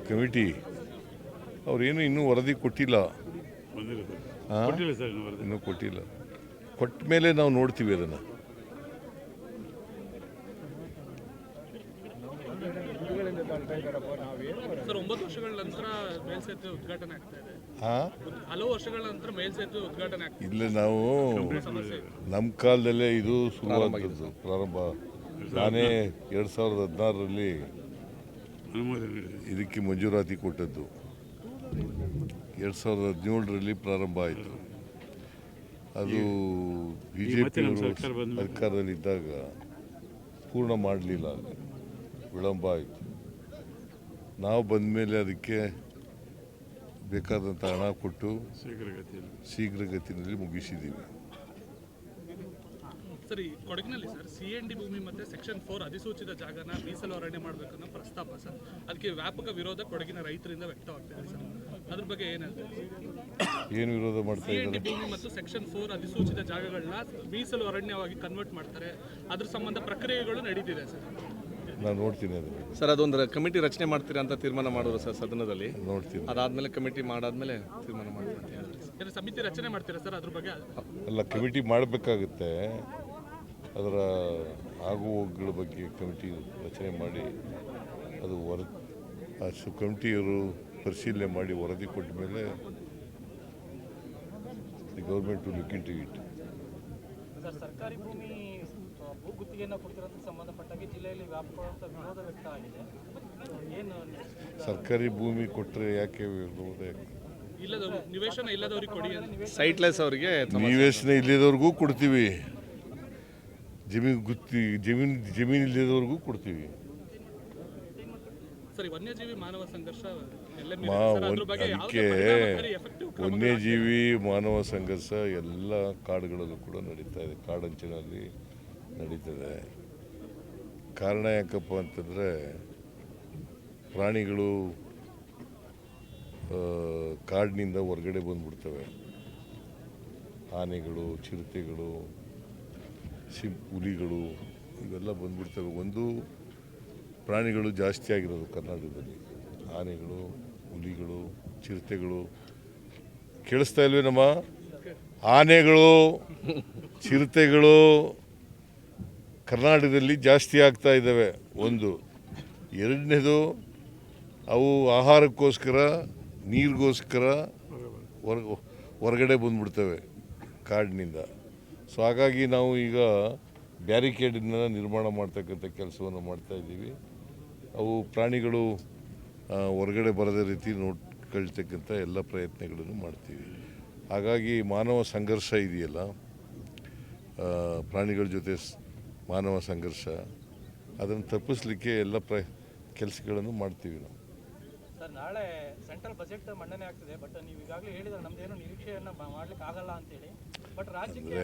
Committee ಅವ್ರೇನು ಇನ್ನೂ ವರದಿ ಕೊಟ್ಟಿಲ್ಲ. ಇನ್ನೂ ಕೊಟ್ಟಿಲ್ಲ. ಕೊಟ್ಟ ಮೇಲೆ ನಾವು ನೋಡ್ತೀವಿ ಅದನ್ನು. ಸರ್ 9 ವರ್ಷಗಳ ನಂತರ ಮೇಲ್ಸೇತುವೆ ಉದ್ಘಾಟನೆ ಆಗ್ತಾ ಇದೆ. ಹಲವು ವರ್ಷಗಳ ನಂತರ ಮೇಲ್ಸೇತುವೆ ಉದ್ಘಾಟನೆ ಆಗ್ತಾ ಇದೆ. ಇಲ್ಲ, ನಾವು ನಮ್ಮ ಕಾಲದಲ್ಲೇ ಇದು ಶುರುವಾದದ್ದು ಪ್ರಾರಂಭ. ನಾನೇ 2016ರಲ್ಲಿ ಇದಕ್ಕೆ ಮಂಜೂರಾತಿ ಕೊಟ್ಟದ್ದು. 2017ರಲ್ಲಿ ಪ್ರಾರಂಭ ಆಯಿತು. ಅದು BJP ಸರ್ಕಾರದಲ್ಲಿದ್ದಾಗ ಪೂರ್ಣ ಮಾಡಲಿಲ್ಲ, ವಿಳಂಬ ಆಯಿತು. ನಾವು ಬಂದ ಮೇಲೆ ಅದಕ್ಕೆ ಬೇಕಾದಂಥ ಹಣ ಕೊಟ್ಟು ಶೀಘ್ರಗತಿಯಲ್ಲಿ ಮುಗಿಸಿದ್ದೀವಿ. ಸರಿ, ಕೊಡಗಿನಲ್ಲಿ ಸರ್ CND ಭೂಮಿ ಮತ್ತು ಸೆಕ್ಷನ್ 4 ಅಧಿಸೂಚಿತ ಜಾಗನ ಮೀಸಲು ಅರಣ್ಯ ಮಾಡಬೇಕನ್ನೋ ಪ್ರಸ್ತಾಪ ಸರ್, ಅದಕ್ಕೆ ವ್ಯಾಪಕ ವಿರೋಧ ಕೊಡಗಿನ ರೈತರಿಂದ ವ್ಯಕ್ತವಾಗ್ತಾ ಇದೆ ಸರ್. ಅದ್ರ ಬಗ್ಗೆ ಏನು ವಿರೋಧ ಮಾಡ್ತಾ ಇದ್ದಾರೆ? CND ಭೂಮಿ ಮತ್ತು ಸೆಕ್ಷನ್ 4 ಅಧಿಸೂಚಿತ ಜಾಗಗಳನ್ನ ಮೀಸಲು ಅರಣ್ಯವಾಗಿ ಕನ್ವರ್ಟ್ ಮಾಡ್ತಾರೆ, ಅದ್ರ ಸಂಬಂಧ ಪ್ರಕ್ರಿಯೆಗಳು ನಡೀತಿದೆ ಸರ್. ನಾನು ನೋಡ್ತೀನಿ ಅದನ್ನು ಸರ್. ಅದೊಂದು ಕಮಿಟಿ ರಚನೆ ಮಾಡ್ತೀರಾ ಅಂತ ತೀರ್ಮಾನ ಮಾಡೋರು ಸರ್ ಸದನದಲ್ಲಿ. ನೋಡ್ತೀನಿ. ಅದಾದ್ಮೇಲೆ ಕಮಿಟಿ ಮಾಡಾದ್ಮೇಲೆ ತೀರ್ಮಾನ ಮಾಡ್ತೀರಾ ಅಂತ ಹೇಳಿದ್ರೆ ಸಮಿತಿ ರಚನೆ ಮಾಡ್ತೀರಾ ಸರ್? ಅದ್ರ ಬಗ್ಗೆ ಅಲ್ಲ, ಕಮಿಟಿ ಮಾಡಬೇಕಾಗುತ್ತೆ. ಅದರ ಆಗುಹೋಗುಗಳ ಬಗ್ಗೆ ಕಮಿಟಿ ರಚನೆ ಮಾಡಿ ಅದು ಕಮಿಟಿಯವರು ಪರಿಶೀಲನೆ ಮಾಡಿ ವರದಿ ಕೊಟ್ಟ ಮೇಲೆ the government to look into it. ಸರ್ಕಾರಿ ಭೂಮಿ ಭೂಗುತ್ತಿಗೆಯನ್ನು ಕೊಡ್ತಿರೋದಕ್ಕೆ ಸಂಬಂಧಪಟ್ಟಾಗಿ ಜಿಲ್ಲೆಯಲ್ಲಿ ವ್ಯಾಪಕವಾದ ವಿರೋಧ ವ್ಯಕ್ತ ಆಗಿದೆ. ಸರ್ಕಾರಿ ಭೂಮಿ ಕೊಟ್ಟರೆ ಯಾಕೆ ವಿರೋಧ? ನಿವೇಶನ ಇಲ್ಲದವರಿಗೆ ಕೊಡಿ, ಸೈಟ್ಲೆಸ್ ಅವರಿಗೆ ನಿವೇಶನ ಇಲ್ಲದವ್ರಿಗೂ ಕೊಡ್ತೀವಿ, ಜಮೀನು ಇಲ್ಲದವ್ರಿಗೂ ಕೊಡ್ತೀವಿ. ಸರಿ, ವನ್ಯಜೀವಿ ಮಾನವ ಸಂಘರ್ಷ ಅದಕ್ಕೆ ವನ್ಯಜೀವಿ ಮಾನವ ಸಂಘರ್ಷ ಎಲ್ಲ ಕಾಡುಗಳಲ್ಲೂ ಕೂಡ ನಡೀತಾ ಇದೆ, ಕಾಡಂಚಿನಲ್ಲಿ ನಡೀತದೆ. ಕಾರಣ ಯಾಕಪ್ಪ ಅಂತಂದರೆ ಪ್ರಾಣಿಗಳು ಕಾಡಿನಿಂದ ಹೊರಗಡೆ ಬಂದುಬಿಡ್ತವೆ. ಆನೆಗಳು, ಚಿರತೆಗಳು, ಹುಲಿಗಳು ಇವೆಲ್ಲ ಬಂದುಬಿಡ್ತವೆ. ಒಂದು ಪ್ರಾಣಿಗಳು ಜಾಸ್ತಿ ಆಗಿರೋದು ಕರ್ನಾಟಕದಲ್ಲಿ, ಆನೆಗಳು, ಹುಲಿಗಳು, ಚಿರತೆಗಳು. ಕೇಳಿಸ್ತಾ ಇಲ್ವೇನಮ್ಮ? ಆನೆಗಳು, ಚಿರತೆಗಳು ಕರ್ನಾಟಕದಲ್ಲಿ ಜಾಸ್ತಿ ಆಗ್ತಾ ಇದ್ದಾವೆ. ಒಂದು. ಎರಡನೇದು, ಅವು ಆಹಾರಕ್ಕೋಸ್ಕರ, ನೀರಿಗೋಸ್ಕರ ಹೊರಗಡೆ ಬಂದುಬಿಡ್ತವೆ ಕಾಡಿನಿಂದ. ಸೊ ಹಾಗಾಗಿ ನಾವು ಈಗ ಬ್ಯಾರಿಕೇಡನ್ನು ನಿರ್ಮಾಣ ಮಾಡ್ತಕ್ಕಂಥ ಕೆಲಸವನ್ನು ಮಾಡ್ತಾಯಿದ್ದೀವಿ. ಅವು ಪ್ರಾಣಿಗಳು ಹೊರಗಡೆ ಬರದ ರೀತಿ ನೋಡ್ಕೊಳ್ತಕ್ಕಂಥ ಎಲ್ಲ ಪ್ರಯತ್ನಗಳನ್ನು ಮಾಡ್ತೀವಿ. ಹಾಗಾಗಿ ಮಾನವ ಸಂಘರ್ಷ ಇದೆಯಲ್ಲ, ಪ್ರಾಣಿಗಳ ಜೊತೆ ಮಾನವ ಸಂಘರ್ಷ, ಅದನ್ನು ತಪ್ಪಿಸಲಿಕ್ಕೆ ಎಲ್ಲ ಕೆಲಸಗಳನ್ನು ಮಾಡ್ತೀವಿ ನಾವು. ಸರ್, ನಾಳೆ ಸೆಂಟ್ರಲ್ ಬಜೆಟ್ ಮಂಡನೆ ಆಗ್ತಿದೆ, ಬಟ್ ನೀವು ಈಗಾಗಲೇ ಹೇಳಿದ್ರೆ ನಮ್ದೇನು ನಿರೀಕ್ಷೆಯನ್ನು ಮಾಡ್ಲಿಕ್ಕೆ ಆಗಲ್ಲ ಅಂತೇಳಿ. ಬಟ್ ರಾಜ್ಯಕ್ಕೆ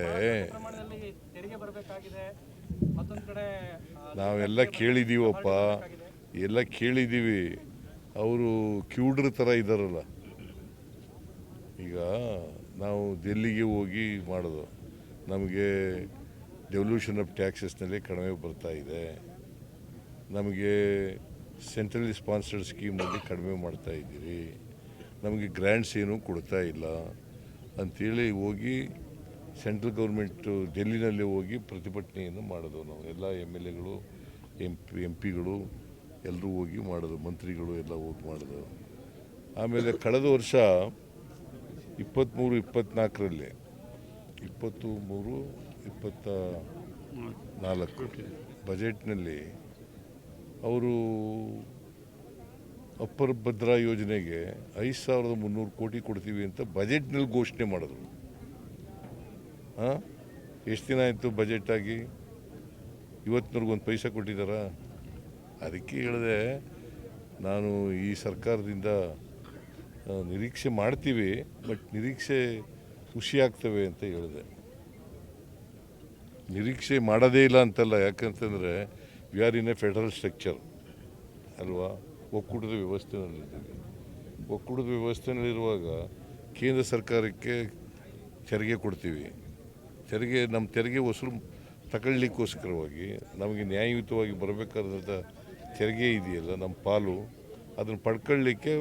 ಪ್ರಮಾಣದಲ್ಲಿ ತೆರಿಗೆ ಬರಬೇಕಾಗಿದೆ. ಮತ್ತೊಂದು ಕಡೆ ನಾವೆಲ್ಲ ಕೇಳಿದ್ದೀವಪ್ಪ, ಎಲ್ಲ ಕೇಳಿದ್ದೀವಿ. ಅವರು ಕ್ಯೂಡ್ರ ಥರ ಇದ್ದಾರಲ್ಲ. ಈಗ ನಾವು ದಿಲ್ಲಿಗೆ ಹೋಗಿ ಮಾಡೋದು, ನಮಗೆ ಡೆವಲ್ಯೂಷನ್ ಆಫ್ ಟ್ಯಾಕ್ಸಸ್ನಲ್ಲಿ ಕಡಿಮೆ ಬರ್ತಾ ಇದೆ, ನಮಗೆ ಸೆಂಟ್ರಲಿ ಸ್ಪಾನ್ಸರ್ಡ್ ಸ್ಕೀಮಲ್ಲಿ ಕಡಿಮೆ ಮಾಡ್ತಾ ಇದ್ದೀರಿ, ನಮಗೆ ಗ್ರ್ಯಾಂಟ್ಸ್ ಏನೂ ಕೊಡ್ತಾ ಇಲ್ಲ ಅಂಥೇಳಿ ಹೋಗಿ ಸೆಂಟ್ರಲ್ ಗೌರ್ಮೆಂಟು ಡೆಲ್ಲಿನಲ್ಲಿ ಹೋಗಿ ಪ್ರತಿಭಟನೆಯನ್ನು ಮಾಡೋದು. ನಾವು ಎಲ್ಲ MLAಗಳು, MP ಗಳು ಎಲ್ಲರೂ ಹೋಗಿ ಮಾಡೋದು, ಮಂತ್ರಿಗಳು ಎಲ್ಲ ಹೋಗಿ ಮಾಡೋದು. ಆಮೇಲೆ ಕಳೆದ ವರ್ಷ 23-24ರಲ್ಲಿ 23-24 ಬಜೆಟ್ನಲ್ಲಿ ಅವರು ಅಪ್ಪರ್ ಭದ್ರಾ ಯೋಜನೆಗೆ 5300 ಕೋಟಿ ಕೊಡ್ತೀವಿ ಅಂತ ಬಜೆಟ್ನಲ್ಲಿ ಘೋಷಣೆ ಮಾಡಿದ್ರು. ಎಷ್ಟು ದಿನ ಆಯಿತು ಬಜೆಟ್ ಆಗಿ? ಇವತ್ತಿನವ್ರಿಗೆ ಒಂದು ಪೈಸಾ ಕೊಟ್ಟಿದ್ದಾರಾ? ಅದಕ್ಕೆ ಹೇಳಿದೆ ನಾನು, ಈ ಸರ್ಕಾರದಿಂದ ನಿರೀಕ್ಷೆ ಮಾಡ್ತೀವಿ, ಬಟ್ ನಿರೀಕ್ಷೆ ಖುಷಿಯಾಗ್ತವೆ ಅಂತ ಹೇಳಿದೆ. ನಿರೀಕ್ಷೆ ಮಾಡೋದೇ ಇಲ್ಲ ಅಂತಲ್ಲ, ಯಾಕಂತಂದರೆ we are in a federal structure ಅಲ್ವಾ, ಒಕ್ಕೂಟದ ವ್ಯವಸ್ಥೆನಲ್ಲಿದ್ದೀವಿ. ಒಕ್ಕೂಟದ ವ್ಯವಸ್ಥೆನಲ್ಲಿರುವಾಗ ಕೇಂದ್ರ ಸರ್ಕಾರಕ್ಕೆ ತೆರಿಗೆ ಕೊಡ್ತೀವಿ. ನಮ್ಮ ತೆರಿಗೆ ವಸೂಲು ತಗೊಳ್ಳಿಕ್ಕೋಸ್ಕರವಾಗಿ ನಮಗೆ ನ್ಯಾಯಯುತವಾಗಿ ಬರಬೇಕಾದಂಥ ತೆರಿಗೆ ಇದೆಯಲ್ಲ ನಮ್ಮ ಪಾಲು ಅದನ್ನು ಪಡ್ಕೊಳ್ಳಿಕ್ಕೆ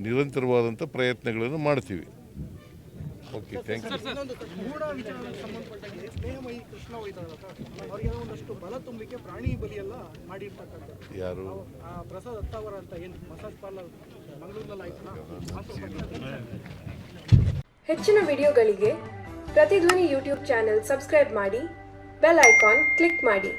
ನಿರಂತರವಾದಂಥ ಪ್ರಯತ್ನಗಳನ್ನು ಮಾಡ್ತೀವಿ. Okay, thank you. ಮೂಢ ವಿಚಾರಕ್ಕೆ ಸಂಬಂಧಪಟ್ಟಾಗೆ ಸ್ನೇಹಮಯಿ ಕೃಷ್ಣ ಹೋಯ್ತಾರಲ್ಲ ಸರ್, ಅವರಿಗೆ ಒಂದಷ್ಟು ಬಲ ತುಂಬಲಿಕ್ಕೆ ಪ್ರಾಣಿ ಬಲಿಯೆಲ್ಲ ಮಾಡಿರ್ತಕ್ಕಂಥದ್ದು. ಯಾರು? ಪ್ರಸಾದ್ ಅತ್ತಾವರ ಅಂತ ಏನು ಮಸಾಜ್ ಪಾರ್ಲರ್ ಮಂಗಳೂರಿನಲ್ಲಿ ಆಯ್ತಲ್ಲ. ಹೆಚ್ಚಿನ ವಿಡಿಯೋಗಳಿಗೆ ಪ್ರತಿಧ್ವನಿ ಯೂಟ್ಯೂಬ್ ಚಾನೆಲ್ ಸಬ್ಸ್ಕ್ರೈಬ್ ಮಾಡಿ, ಬೆಲ್ ಐಕಾನ್ ಕ್ಲಿಕ್ ಮಾಡಿ.